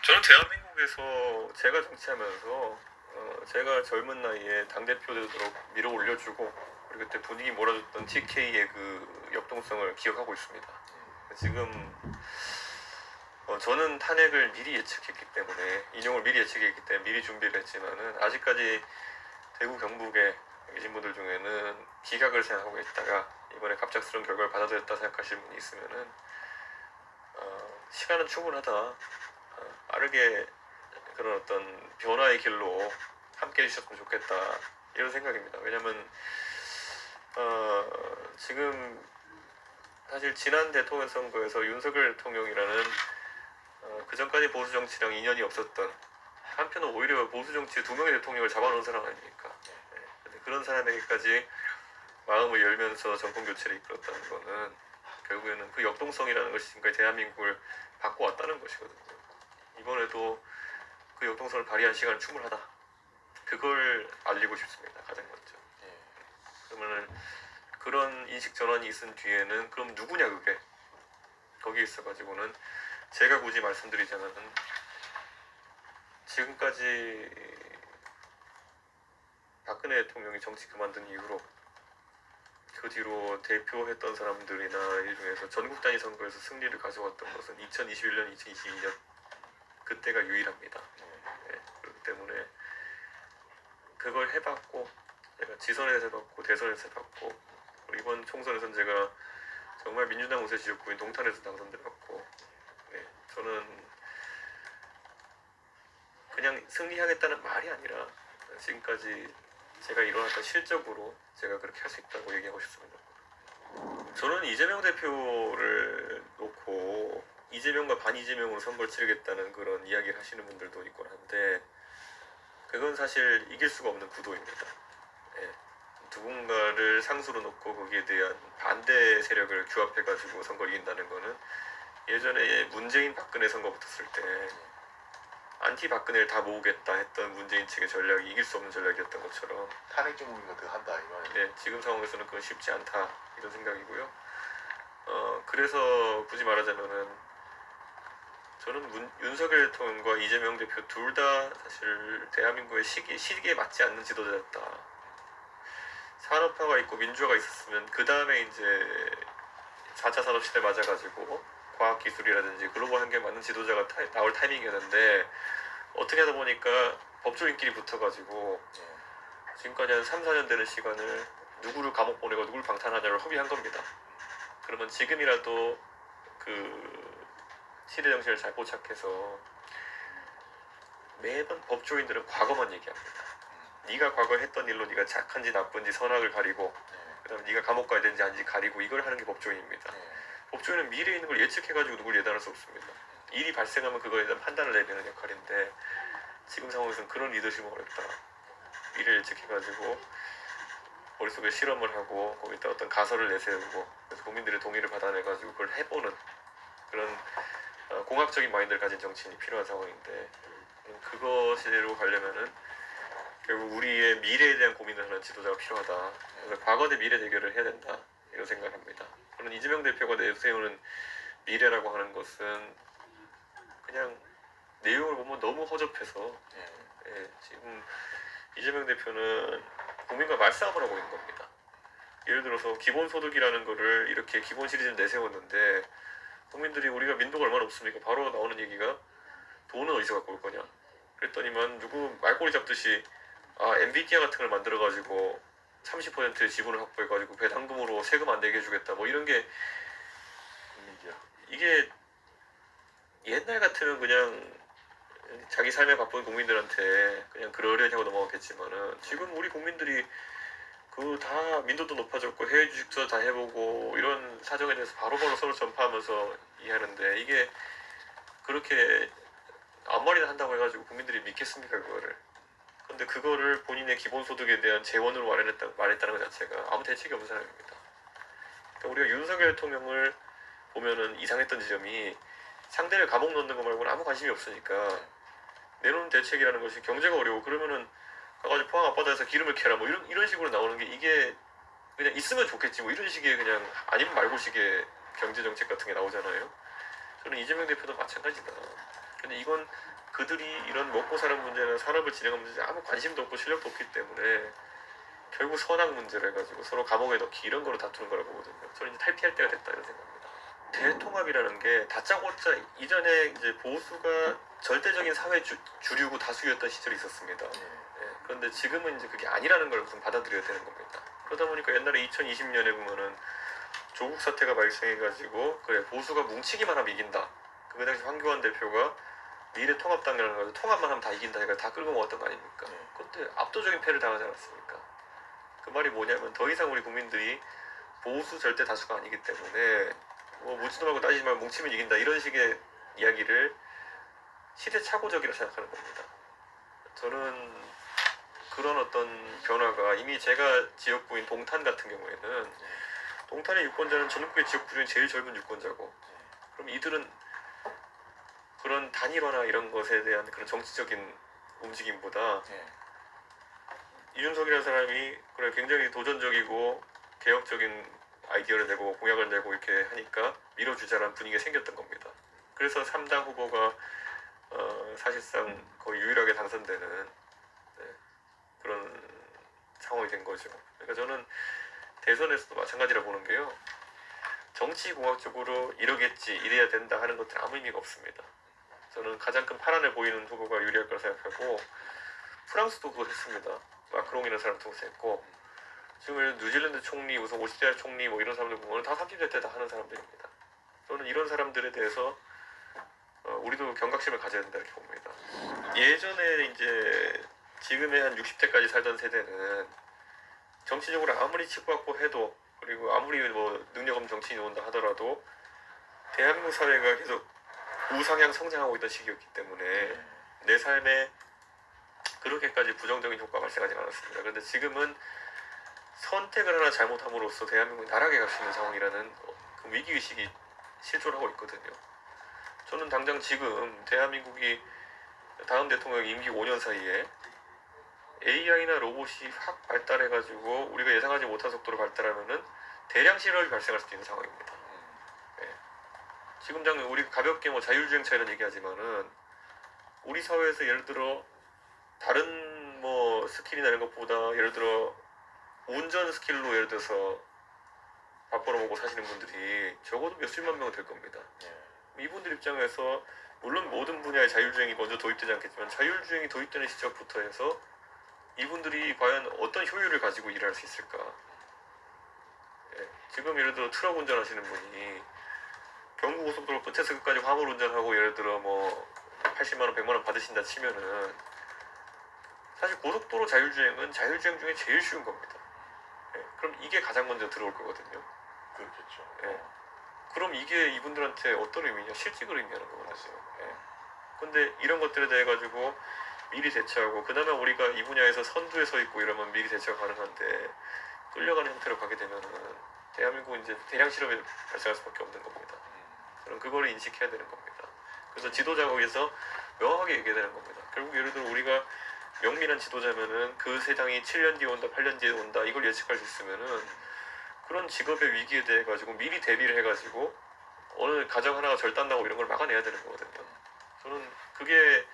저는 대한민국에서 제가 정치하면서 제가 젊은 나이에 당대표 되도록 밀어 올려주고 그리고 그때 분위기 몰아줬던 TK의 그 역동성을 기억하고 있습니다. 지금 저는 탄핵을 미리 예측했기 때문에 인용을 미리 예측했기 때문에 미리 준비를 했지만은 아직까지 대구 경북에 계신 분들 중에는 기각을 생각하고 있다가 이번에 갑작스러운 결과를 받아들였다 생각하시는 분이 있으면은 시간은 충분하다. 빠르게 그런 어떤 변화의 길로 함께 해주셨으면 좋겠다 이런 생각입니다. 왜냐면 지금 사실 지난 대통령 선거에서 윤석열 대통령이라는 그 전까지 보수 정치랑 인연이 없었던 한편은 오히려 보수 정치 두 명의 대통령을 잡아놓은 사람 아닙니까? 네. 그런 사람에게까지 마음을 열면서 정권 교체를 이끌었다는 거는 결국에는 그 역동성이라는 것이 지금까지 대한민국을 바꿔왔다는 것이거든요. 이번에도 그 역동성을 발휘한 시간은 충분하다. 그걸 알리고 싶습니다. 가장 먼저. 그러면은 그런 인식 전환이 있은 뒤에는 그럼 누구냐 그게 거기에 있어가지고는 제가 굳이 말씀드리자면은 지금까지 박근혜 대통령이 정치 그만둔 이후로 그 뒤로 대표했던 사람들이나 이 중에서 전국 단위 선거에서 승리를 가져왔던 것은 2021년, 2022년 그때가 유일합니다. 네, 그렇기 때문에 그걸 해봤고 제가 지선에서 해봤고 대선에서 해봤고 이번 총선에서는 제가 정말 민주당 우세 지역구인 동탄에서 당선돼봤고 네, 저는 그냥 승리하겠다는 말이 아니라 지금까지 제가 일어났던 실적으로 제가 그렇게 할 수 있다고 얘기하고 싶습니다. 저는 이재명 대표를 놓고 이재명과 반이재명으로 선거를 치르겠다는 그런 이야기를 하시는 분들도 있곤 한데 그건 사실 이길 수가 없는 구도입니다. 네. 누군가를 상수로 놓고 거기에 대한 반대 세력을 규합해가지고 선거를 이긴다는 거는 예전에 문재인 박근혜 선거 붙었을 때 안티 박근혜를 다 모으겠다 했던 문재인 측의 전략이 이길 수 없는 전략이었던 것처럼 탄핵 정국인가 더 한다 이 말이에요. 네, 지금 상황에서는 그건 쉽지 않다 이런 생각이고요. 그래서 굳이 말하자면은 저는 윤석열 대통령과 이재명 대표 둘 다 사실 대한민국의 시기에 맞지 않는 지도자였다. 산업화가 있고 민주화가 있었으면 그 다음에 이제 4차 산업시대 맞아가지고 과학기술이라든지 글로벌 한계에 맞는 지도자가 나올 타이밍이었는데 어떻게 하다 보니까 법조인끼리 붙어가지고 지금까지 한 3, 4년 되는 시간을 누구를 감옥 보내고 누구를 방탄하냐를 허비한 겁니다. 그러면 지금이라도 그 시대 정신을 잘 포착해서 매번 법조인들은 과거만 얘기합니다. 네가 과거에 했던 일로 네가 착한지 나쁜지 선악을 가리고 그다음에 네가 감옥 가야 되는지 아닌지 가리고 이걸 하는 게 법조인입니다. 법조인은 미래에 있는 걸 예측해가지고 누굴 예단할 수 없습니다. 일이 발생하면 그거에 대한 판단을 내리는 역할인데 지금 상황에서는 그런 리더십은 어렵다. 미래를 예측해가지고 머릿속에 실험을 하고 거기다 어떤 가설을 내세우고 그래서 국민들의 동의를 받아내가지고 그걸 해보는 그런 공학적인 마인드를 가진 정치인이 필요한 상황인데 그것으로 가려면은 결국 우리의 미래에 대한 고민을 하는 지도자가 필요하다. 그래서 과거 대 미래 대결을 해야 된다. 이런 생각을 합니다. 저는 이재명 대표가 내세우는 미래라고 하는 것은 그냥 내용을 보면 너무 허접해서 지금 이재명 대표는 국민과 말싸움을 하고 있는 겁니다. 예를 들어서 기본소득이라는 거를 이렇게 기본 시리즈를 내세웠는데 국민들이 우리가 민도가 얼마나 없습니까? 바로 나오는 얘기가 돈은 어디서 갖고 올 거냐? 그랬더니만 누구 말꼬리 잡듯이 엔비디아 같은 걸 만들어가지고 30%의 지분을 확보해가지고 배당금으로 세금 안 내게 해주겠다 뭐 이런 게 이게 옛날 같으면 그냥 자기 삶에 바쁜 국민들한테 그냥 그러려니 하고 넘어갔겠지만은 지금 우리 국민들이 그 다 민도도 높아졌고 해외 주식도 다 해보고 이런 사정에 대해서 바로바로 서로 전파하면서 이해하는데 이게 그렇게 아무 말이나 한다고 해가지고 국민들이 믿겠습니까 그거를? 근데 그거를 본인의 기본소득에 대한 재원으로 말했다는 것 자체가 아무 대책이 없는 사람입니다. 그러니까 우리가 윤석열 대통령을 보면은 이상했던 지점이 상대를 감옥 넣는 거 말고는 아무 관심이 없으니까 내놓은 대책이라는 것이 경제가 어려워 그러면은 가가지고 포항 앞바다에서 기름을 캐라 뭐 이런 식으로 나오는 게 이게 그냥 있으면 좋겠지 뭐 이런 식의 그냥 아니면 말고식의 경제 정책 같은 게 나오잖아요. 저는 이재명 대표도 마찬가지다. 근데 이건 그들이 이런 먹고 사는 문제나 산업을 진행하는 문제에 아무 관심도 없고 실력도 없기 때문에 결국 선악 문제를 해가지고 서로 감옥에 넣기 이런 거로 다투는 거라고 보거든요. 저는 이제 탈피할 때가 됐다 이런 생각합니다. 대통합이라는 게 다짜고짜 이전에 이제 보수가 절대적인 사회 주류고 다수였던 시절이 있었습니다. 그런데 지금은 이제 그게 아니라는 걸 우선 받아들여야 되는 겁니다. 그러다 보니까 옛날에 2020년에 보면은 조국 사태가 발생해가지고 그래 보수가 뭉치기만 하면 이긴다. 그 당시 황교안 대표가 미래통합당이라는 거죠. 통합만 하면 다 이긴다. 해가 다 끌고 먹었던 거 아닙니까? 그때 압도적인 패를 당하지 않았습니까? 그 말이 뭐냐면 더 이상 우리 국민들이 보수 절대 다수가 아니기 때문에 뭐 묻지도 말고 따지지 말고 뭉치면 이긴다 이런 식의 이야기를 시대착오적이라 생각하는 겁니다. 저는 그런 어떤 변화가 이미 제가 지역구인 동탄 같은 경우에는 동탄의 유권자는 전국의 지역구 중에 제일 젊은 유권자고 그럼 이들은 그런 단일화나 이런 것에 대한 그런 정치적인 움직임보다 이준석이라는 사람이 그래 굉장히 도전적이고 개혁적인 아이디어를 내고 공약을 내고 이렇게 하니까 밀어주자라는 분위기가 생겼던 겁니다. 그래서 3당 후보가 사실상 거의 유일하게 당선되는 그런 상황이 된 거죠. 그러니까 저는 대선에서도 마찬가지라 보는 게요. 정치공학적으로 이러겠지, 이래야 된다 하는 것들은 아무 의미가 없습니다. 저는 가장 큰 파란을 보이는 후보가 유리할 거라 생각하고 프랑스도 그거 했습니다. 마크롱이라는 사람 통해서 했고 지금 뉴질랜드 총리, 우선 50대 총리 뭐 이런 사람들 보면 다 30대 때 다 하는 사람들입니다. 저는 이런 사람들에 대해서 우리도 경각심을 가져야 된다 이렇게 봅니다. 예전에 이제 지금의 한 60대까지 살던 세대는 정치적으로 아무리 치고받고 해도 그리고 아무리 뭐 능력 없는 정치인이 온다 하더라도 대한민국 사회가 계속 우상향 성장하고 있던 시기였기 때문에 내 삶에 그렇게까지 부정적인 효과가 발생하지 않았습니다. 그런데 지금은 선택을 하나 잘못함으로써 대한민국이 나락에 갈 수 있는 상황이라는 그 위기의식이 실존하고 있거든요. 저는 당장 지금 대한민국이 다음 대통령 임기 5년 사이에 AI나 로봇이 확 발달해가지고 우리가 예상하지 못한 속도로 발달하면은 대량 실업이 발생할 수도 있는 상황입니다. 지금 당장 우리 가볍게 뭐 자율주행차 이런 얘기하지만은 우리 사회에서 예를 들어 다른 뭐 스킬이나 이런 것보다 예를 들어 운전 스킬로 예를 들어서 밥 벌어먹고 사시는 분들이 적어도 몇십만 명은 될 겁니다. 이분들 입장에서 물론 모든 분야의 자율주행이 먼저 도입되지 않겠지만 자율주행이 도입되는 시점부터 해서 이분들이 과연 어떤 효율을 가지고 일할 수 있을까? 지금 예를 들어 트럭 운전하시는 분이 경부고속도로 끝에서 끝까지 화물 운전하고 예를 들어 뭐 80만원, 100만원 받으신다 치면은 사실 고속도로 자율주행은 자율주행 중에 제일 쉬운 겁니다. 그럼 이게 가장 먼저 들어올 거거든요. 그렇겠죠. 그럼 이게 이분들한테 어떤 의미냐? 실직을 의미하는 거거든요. 근데 이런 것들에 대해 가지고 미리 대처하고 그나마 우리가 이 분야에서 선두에 서 있고 이러면 미리 대처가 가능한데 끌려가는 형태로 가게 되면은 대한민국은 이제 대량 실업이 발생할 수밖에 없는 겁니다. 저는 그거를 인식해야 되는 겁니다. 그래서 지도자가 거기서 명확하게 얘기해야 되는 겁니다. 결국 예를 들어 우리가 명민한 지도자면은 그 세상이 7년 뒤에 온다, 8년 뒤에 온다 이걸 예측할 수 있으면은 그런 직업의 위기에 대해 가지고 미리 대비를 해가지고 어느 가정 하나가 절단나고 이런 걸 막아내야 되는 거거든요. 저는 그게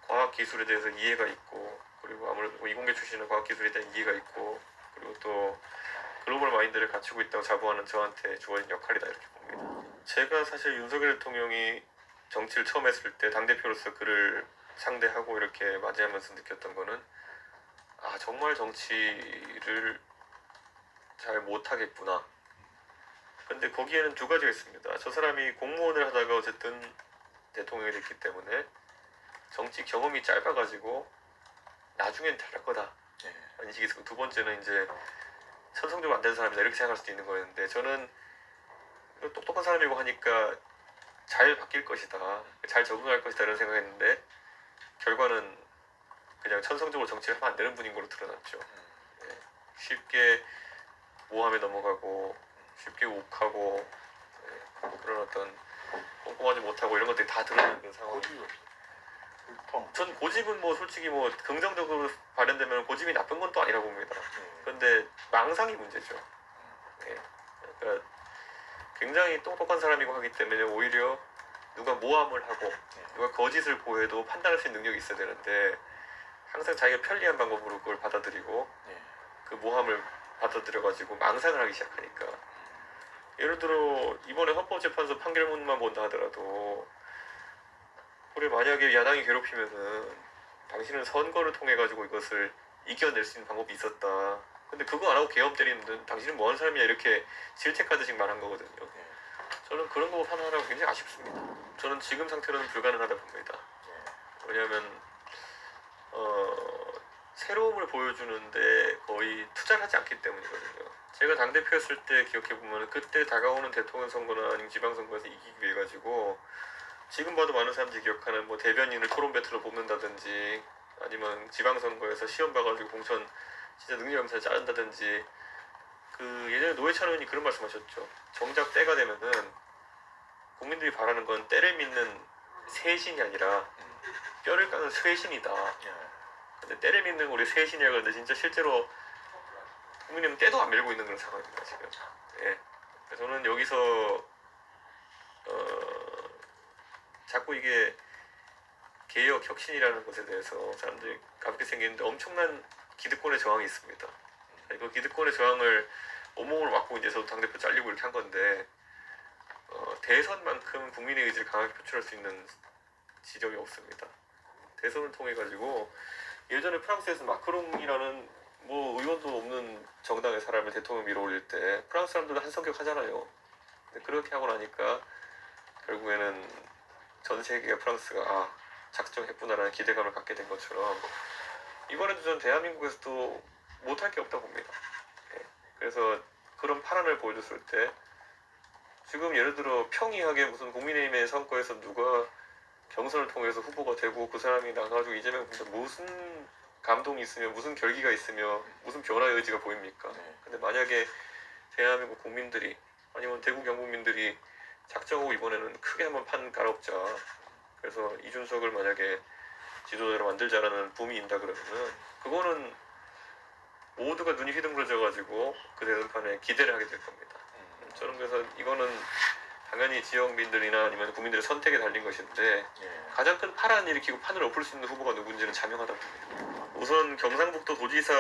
과학기술에 대해서 이해가 있고 그리고 아무래도 이공계 출신의 과학기술에 대한 이해가 있고 그리고 또 글로벌 마인드를 갖추고 있다고 자부하는 저한테 주어진 역할이다 이렇게 봅니다. 제가 사실 윤석열 대통령이 정치를 처음 했을 때 당대표로서 그를 상대하고 이렇게 맞이하면서 느꼈던 거는 아 정말 정치를 잘 못하겠구나. 근데 거기에는 두 가지가 있습니다. 저 사람이 공무원을 하다가 어쨌든 대통령이 됐기 때문에 정치 경험이 짧아가지고 나중엔 잘할 거다 인식이 있었고 두 번째는 이제 천성적으로 안 되는 사람이다 이렇게 생각할 수도 있는 거였는데 저는 똑똑한 사람이고 하니까 잘 바뀔 것이다 잘 적응할 것이다 이런 생각했는데 결과는 그냥 천성적으로 정치를 하면 안 되는 분인 걸로 드러났죠. 쉽게 모함에 넘어가고 쉽게 욱하고 그런 어떤 꼼꼼하지 못하고 이런 것들이 다 드러나는 그런 상황이 전 고집은 뭐 솔직히 뭐 긍정적으로 발현되면 고집이 나쁜 건 또 아니라고 봅니다. 그런데 망상이 문제죠. 그러니까 굉장히 똑똑한 사람이고 하기 때문에 오히려 누가 모함을 하고 누가 거짓을 보여도 판단할 수 있는 능력이 있어야 되는데 항상 자기가 편리한 방법으로 그걸 받아들이고 그 모함을 받아들여가지고 망상을 하기 시작하니까 예를 들어 이번에 헌법재판소 판결문만 본다 하더라도 우리 만약에 야당이 괴롭히면은 당신은 선거를 통해 가지고 이것을 이겨낼 수 있는 방법이 있었다. 근데 그거 안 하고 계엄 때리는 당신은 뭐하는 사람이야 이렇게 질책하듯이 말한 거거든요. 저는 그런 거 판단하라고 굉장히 아쉽습니다. 저는 지금 상태로는 불가능하다 봅니다. 왜냐하면 새로움을 보여주는데 거의 투자를 하지 않기 때문이거든요. 제가 당대표였을 때 기억해보면 그때 다가오는 대통령 선거나 아니면 지방선거에서 이기기 위해 가지고 지금 봐도 많은 사람들이 기억하는 뭐 대변인을 토론 배틀로 뽑는다든지 아니면 지방선거에서 시험 봐가지고 공천 진짜 능력검사 자른다든지 그 예전에 노회찬 의원이 그런 말씀하셨죠. 정작 때가 되면은 국민들이 바라는 건 때를 믿는 세신이 아니라 뼈를 까는 쇠신이다. 근데 때를 믿는 우리 쇠신이라 그러는데 진짜 실제로 국민님은 때도 안 밀고 있는 그런 상황입니다 지금. 예. 저는 여기서 자꾸 이게 개혁 혁신이라는 것에 대해서 사람들이 가볍게 생기는데 엄청난 기득권의 저항이 있습니다. 그 기득권의 저항을 온몸으로 막고 이제 저도 당대표 잘리고 이렇게 한 건데 대선만큼 국민의 의지를 강하게 표출할 수 있는 지점이 없습니다. 대선을 통해 가지고 예전에 프랑스에서 마크롱이라는 뭐 의원도 없는 정당의 사람을 대통령 밀어올릴 때 프랑스 사람들도 한성격 하잖아요. 근데 그렇게 하고 나니까 결국에는 전 세계가 프랑스가 작정했구나라는 기대감을 갖게 된 것처럼 이번에도 전 대한민국에서도 못할 게 없다고 봅니다. 그래서 그런 파란을 보여줬을 때 지금 예를 들어 평이하게 무슨 국민의힘의 선거에서 누가 경선을 통해서 후보가 되고 그 사람이 나가가지고 이재명 후보한테 무슨 감동이 있으며 무슨 결기가 있으며 무슨 변화의 의지가 보입니까? 근데 만약에 대한민국 국민들이 아니면 대구 경북민들이 작정하고 이번에는 크게 한번 판 갈아엎자. 그래서 이준석을 만약에 지도자로 만들자라는 붐이 인다 그러면은 그거는 모두가 눈이 휘둥그레져가지고 그 대선판에 기대를 하게 될 겁니다. 저는 그래서 이거는 당연히 지역민들이나 아니면 국민들의 선택에 달린 것인데 가장 큰 파란을 일으키고 판을 엎을 수 있는 후보가 누군지는 자명하다 봅니다. 우선 경상북도 도지사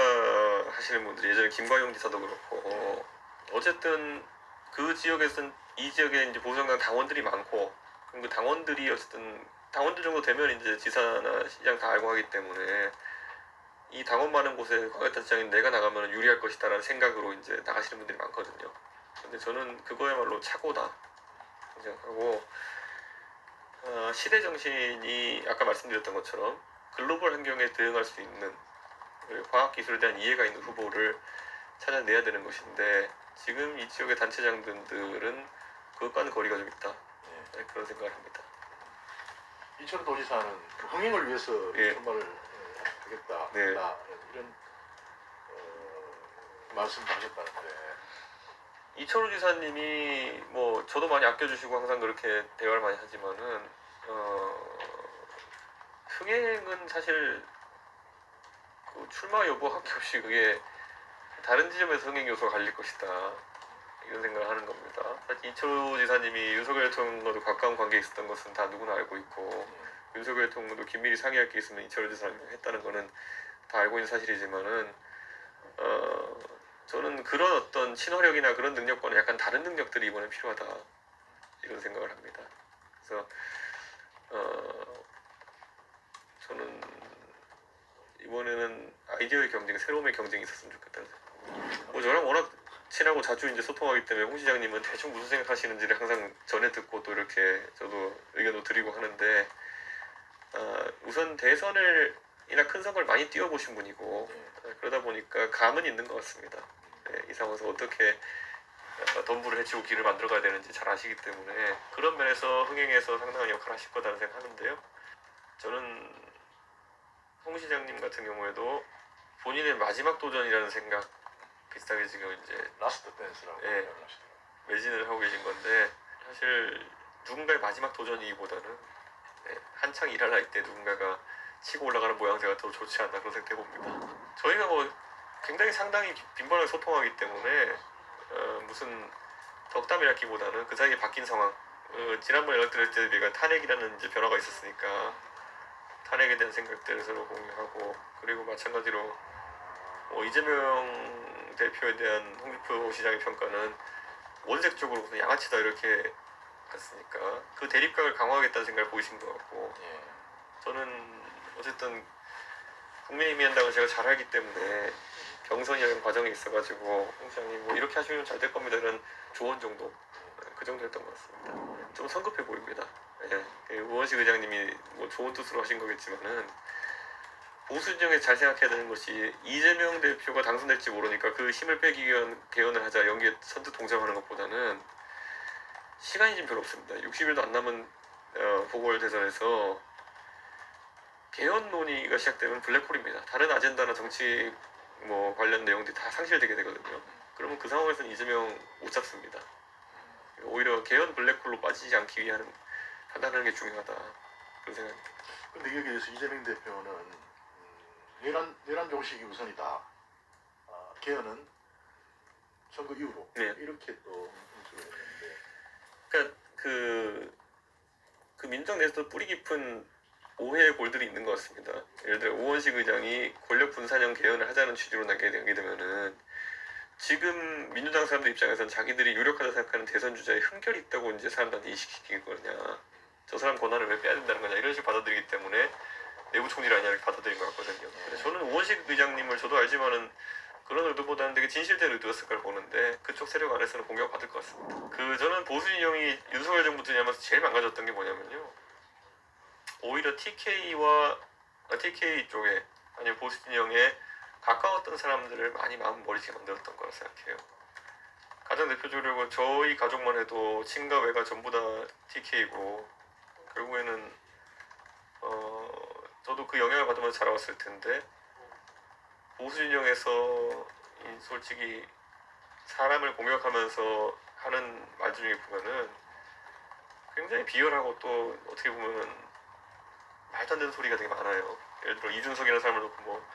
하시는 분들이 예전에 김광용 지사도 그렇고 어쨌든 그 지역에서는 이 지역에 이제 보수정당 당원들이 많고 그럼 그 당원들이 어쨌든 당원들 정도 되면 이제 지사나 시장 다 알고 하기 때문에 이 당원 많은 곳에 광역단체장인 내가 나가면 유리할 것이다라는 생각으로 이제 나가시는 분들이 많거든요. 근데 저는 그거야말로 착오다 생각하고 시대 정신이 아까 말씀드렸던 것처럼 글로벌 환경에 대응할 수 있는 과학기술에 대한 이해가 있는 후보를 찾아내야 되는 것인데 지금 이 지역의 단체장들은 그것과는 거리가 좀 있다. 그런 생각을 합니다. 이철우 도지사는 그 흥행을 위해서 출마를 하겠다 이런 말씀도 하셨다는데 이철우 지사님이 뭐 저도 많이 아껴주시고 항상 그렇게 대화를 많이 하지만은 흥행은 사실 그 출마 여부 관계없이 그게 다른 지점에서 흥행 요소가 갈릴 것이다 이런 생각을 하는 겁니다. 사실 이철우 지사님이 윤석열 대통령과도 가까운 관계에 있었던 것은 다 누구나 알고 있고 윤석열 대통령도 긴밀히 상의할 게 있으면 이철우 지사님이 했다는 거는 다 알고 있는 사실이지만은 저는 그런 어떤 친화력이나 그런 능력과는 약간 다른 능력들이 이번에 필요하다 이런 생각을 합니다. 그래서 저는 이번에는 아이디어의 경쟁, 새로움의 경쟁이 있었으면 좋겠다는 생각. 뭐 저랑 워낙 친하고 자주 이제 소통하기 때문에 홍 시장님은 대충 무슨 생각하시는지를 항상 전해 듣고 또 이렇게 저도 의견도 드리고 하는데 우선 대선을 이나 큰 선거를 많이 뛰어보신 분이고 그러다 보니까 감은 있는 것 같습니다. 이 상황에서 어떻게 덤불을 해치고 길을 만들어가야 되는지 잘 아시기 때문에 그런 면에서 흥행에서 상당한 역할을 하실 거라는 생각하는데요. 저는 홍 시장님 같은 경우에도 본인의 마지막 도전이라는 생각 비슷하게 지금 이제 라스트 댄스라고 매진을 하고 계신 건데 사실 누군가의 마지막 도전이기보다는 한창 일할 나이 때 누군가가 치고 올라가는 모양새가 더 좋지 않나 그런 생각해 봅니다. 저희가 뭐 굉장히 상당히 빈번하게 소통하기 때문에 무슨 덕담이라기보다는 그 사이에 바뀐 상황 지난번 연락드릴 때 우리가 탄핵이라는 이제 변화가 있었으니까 탄핵에 대한 생각들을 서로 공유하고, 그리고 마찬가지로 이재명 대표에 대한 홍준표 시장의 평가는 원색적으로 무슨 양아치다 이렇게 갔으니까 그 대립각을 강화하겠다는 생각을 보이신 것 같고, 저는 어쨌든 국민의힘 한당을 제가 잘 알기 때문에 경선이라는 과정이 있어가지고 홍 시장님 뭐 이렇게 하시면 잘 될 겁니다 이런 조언 정도, 그 정도였던 것 같습니다. 좀 성급해 보입니다. 우원식 의장님이 뭐 좋은 뜻으로 하신 거겠지만은 보수 진영에 잘 생각해야 되는 것이 이재명 대표가 당선될지 모르니까 그 힘을 빼기 위한 개헌을 하자 연기에 선뜻 동참하는 것보다는 시간이 좀 별로 없습니다. 60일도 안 남은 보궐대선에서 개헌 논의가 시작되면 블랙홀입니다. 다른 아젠다나 정치 뭐 관련 내용들이 다 상실되게 되거든요. 그러면 그 상황에서는 이재명 못 잡습니다. 오히려 개헌 블랙홀로 빠지지 않기 위한 판단하는 게 중요하다, 그런 생각입니다. 근데 여기에 대해서 이재명 대표는 내란 종식이 우선이다. 개헌은 선거 이후로 이렇게 또 인식을 했는데, 그러니까 그 민주당 내에서도 뿌리 깊은 오해의 골들이 있는 것 같습니다. 예를 들어 우원식 의장이 권력 분산형 개헌을 하자는 취지로 나게 되면은 지금 민주당 사람들 입장에서는 자기들이 유력하다 생각하는 대선 주자에 흠결이 있다고 이제 사람들한테 인식시키거든요. 저 사람 권한을 왜 빼야 된다는 거냐 이런 식으로 받아들이기 때문에 내부 총질 아니냐 이렇게 받아들인 것 같거든요. 그래서 저는 우원식 의장님을 저도 알지만은 그런 의도보다는 되게 진실된 의도였을 걸 보는데 그쪽 세력 안에서는 공격받을 것 같습니다. 저는 보수 진영이 윤석열 정부 들이하면서 제일 망가졌던 게 뭐냐면요, 오히려 TK 쪽에 아니면 보수 진영에 가까웠던 사람들을 많이 마음 멀리게 만들었던 거라 생각해요. 가장 대표적으로 저희 가족만 해도 친가 외가 전부 다 TK고 결국에는 저도 그 영향을 받으면서 자라왔을 텐데 보수 진영에서 솔직히 사람을 공격하면서 하는 말 중에 보면은 굉장히 비열하고 또 어떻게 보면 말도 안 되는 소리가 되게 많아요. 예를 들어 이준석이라는 사람을 놓고 뭐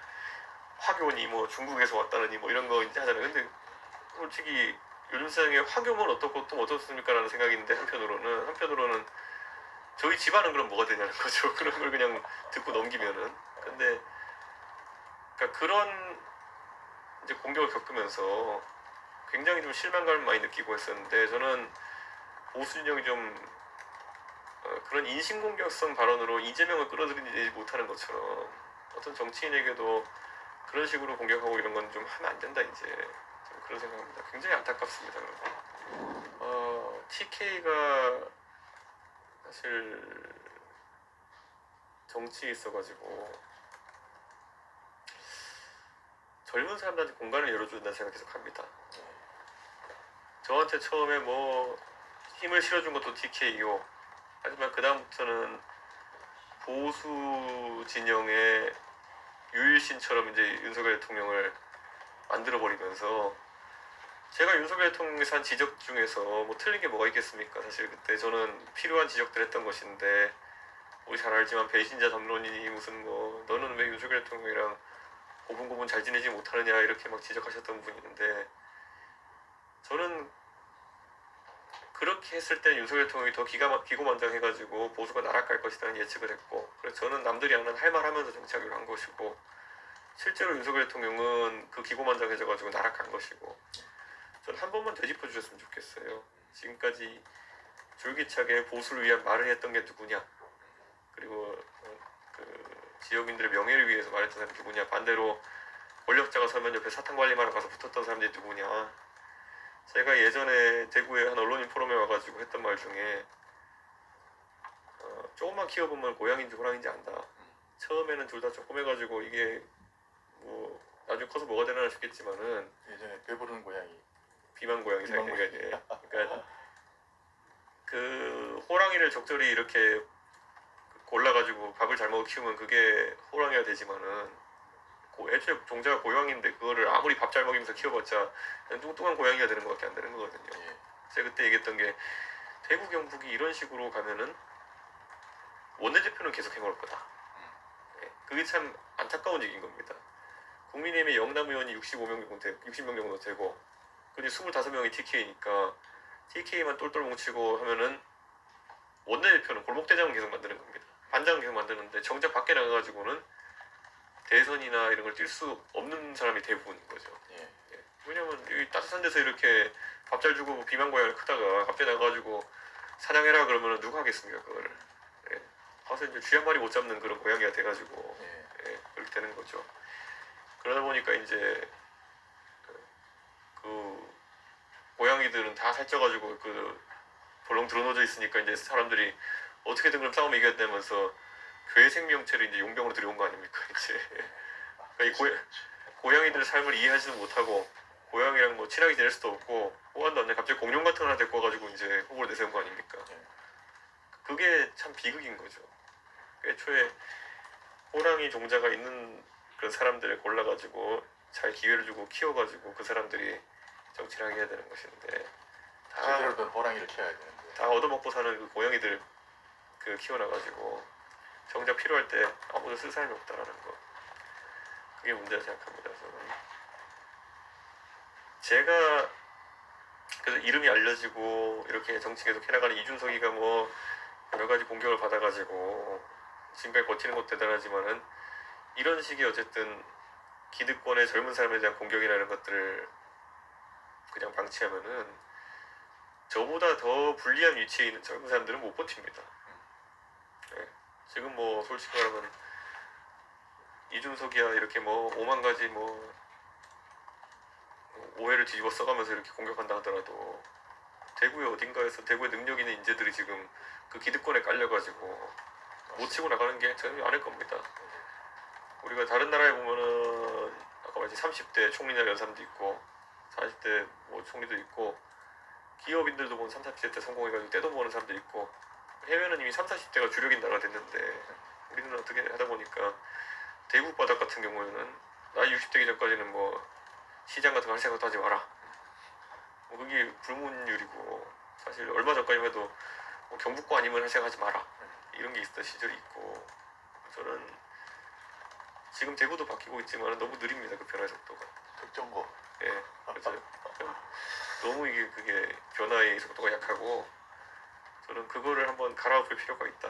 화교니 뭐 중국에서 왔다느니 뭐 이런 거 이제 하잖아요. 근데 솔직히 요즘 세상에 화교면 어떻고 또 어떻습니까 라는 생각인데 한편으로는 저희 집안은 그럼 뭐가 되냐는 거죠. 그런 걸 그냥 듣고 넘기면은. 근데 그러니까 그런 이제 공격을 겪으면서 굉장히 좀 실망감을 많이 느끼고 했었는데, 저는 보수 진영이 좀 그런 인신공격성 발언으로 이재명을 끌어들이지 못하는 것처럼 어떤 정치인에게도 그런 식으로 공격하고 이런 건 좀 하면 안 된다 이제, 좀 그런 생각합니다. 굉장히 안타깝습니다. TK가 사실 정치에 있어가지고 젊은 사람들한테 공간을 열어준다는 생각 계속 합니다. 저한테 처음에 뭐 힘을 실어준 것도 TK요. 하지만 그 다음부터는 보수 진영의 유일신처럼 이제 윤석열 대통령을 만들어버리면서, 제가 윤석열 대통령에서 한 지적 중에서 뭐 틀린 게 뭐가 있겠습니까? 사실 그때 저는 필요한 지적들 했던 것인데, 우리 잘 알지만 배신자 담론이니 무슨 뭐 너는 왜 윤석열 대통령이랑 고분고분 잘 지내지 못하느냐 이렇게 막 지적하셨던 분이 있는데, 저는 그렇게 했을 때 윤석열 대통령이 더 기고만장해가지고 보수가 나락갈 것이라는 예측을 했고, 그래서 저는 남들이 안 하는 할 말 하면서 정치하기로 한 것이고, 실제로 윤석열 대통령은 그 기고만장해져가지고 나락간 것이고, 저는 한 번만 되짚어 주셨으면 좋겠어요. 지금까지 줄기차게 보수를 위한 말을 했던 게 누구냐, 그리고 그 지역민들의 명예를 위해서 말했던 사람이 누구냐, 반대로 권력자가 서면 옆에 사탕발림하러 가서 붙었던 사람들이 누구냐. 제가 예전에 대구에 한 언론인 포럼에 와가지고 했던 말 중에 조금만 키워보면 고양인지 호랑인지 안다. 처음에는 둘 다 조금 해가지고 이게 뭐 나중에 커서 뭐가 되나 싶겠지만은 예전에 배부르는 고양이, 비만 고양이 사이가 이제, 그러니까 그 호랑이를 적절히 이렇게 골라가지고 밥을 잘 먹어 키우면 그게 호랑이가 되지만은 애초에 종자가 고양인데 그거를 아무리 밥 잘 먹이면서 키워봤자 뚱뚱한 고양이가 되는 것밖에 안 되는 거거든요. 제가 그때 얘기했던 게, 대구 경북이 이런 식으로 가면은 원내대표는 계속 해먹을 거다. 그게 참 안타까운 얘기인 겁니다. 국민의힘의 영남 의원이 60명 정도 되고, 그리고 25명이 TK니까 TK만 똘똘 뭉치고 하면은 원내대표는 골목대장은 계속 만드는 겁니다. 반장은 계속 만드는데 정작 밖에 나가가지고는 대선이나 이런 걸 뛸 수 없는 사람이 대부분인 거죠. 예. 왜냐면 이 따뜻한 데서 이렇게 밥 잘 주고 비만 고양이를 크다가 갑자기 나가가지고 사냥해라 그러면 누가 하겠습니까 그거를. 예. 가서 이제 쥐 한 마리 못 잡는 그런 고양이가 돼가지고 예. 그렇게 되는 거죠. 그러다 보니까 이제 그 고양이들은 다 살쪄가지고 그 벌렁 드러눠져 있으니까 이제 사람들이 어떻게든 그럼 싸움 이겨내면서 교회 생명체를 이제 용병으로 들여온 거 아닙니까 이제. 그러니까 이 고양이들 삶을 이해하지도 못하고 고양이랑 뭐 친하게 지낼 수도 없고 호환도 안 돼. 갑자기 공룡 같은 거 하나 데리고 와가지고 이제 후보를 내세운 거 아닙니까. 그게 참 비극인 거죠. 애초에 호랑이 종자가 있는 그런 사람들을 골라가지고 잘 기회를 주고 키워가지고 그 사람들이 정치를 하게 해야 되는 것인데 제대로 된 호랑이를 키워야 되는데 다 얻어먹고 사는 그 고양이들 그 키워놔가지고 정작 필요할 때 아무도 쓸 사람이 없다라는 거. 그게 문제라 생각합니다. 저는. 제가 그래서 이름이 알려지고 이렇게 정치 계속 해나가는 이준석이가 뭐 여러 가지 공격을 받아가지고 지금까지 버티는 것도 대단하지만은 이런 식의 어쨌든 기득권의 젊은 사람에 대한 공격이라는 것들을 그냥 방치하면은 저보다 더 불리한 위치에 있는 젊은 사람들은 못 버팁니다. 네. 지금 뭐 솔직히 말하면 이준석이야 이렇게 뭐 5만 가지 뭐 오해를 뒤집어 써가면서 이렇게 공격한다 하더라도 대구의 어딘가에서 대구의 능력 있는 인재들이 지금 그 기득권에 깔려가지고 못 치고 나가는 게 저는 아닐 겁니다. 우리가 다른 나라에 보면은 아까 말했지 30대 총리나 이런 사람도 있고 40대 뭐 총리도 있고 기업인들도 보면 30, 40대 성공해가지고 떼돈 버는 사람도 있고 해외는 이미 30, 40대가 주력인 나라가 됐는데 우리는 어떻게 하다 보니까 대구 바닥 같은 경우에는 나이 60대기 전까지는 뭐 시장 같은 거 할 생각도 하지 마라. 뭐 그게 불문율이고 사실 얼마 전까지만 해도 뭐 경북고 아니면 할 생각하지 마라. 이런 게 있었던 시절이 있고 저는 지금 대구도 바뀌고 있지만 너무 느립니다. 그 변화의 속도가. 특정고. 예. 그래서 너무 이게 그게 변화의 속도가 약하고 저는 그거를 한번 갈아엎을 필요가 있다.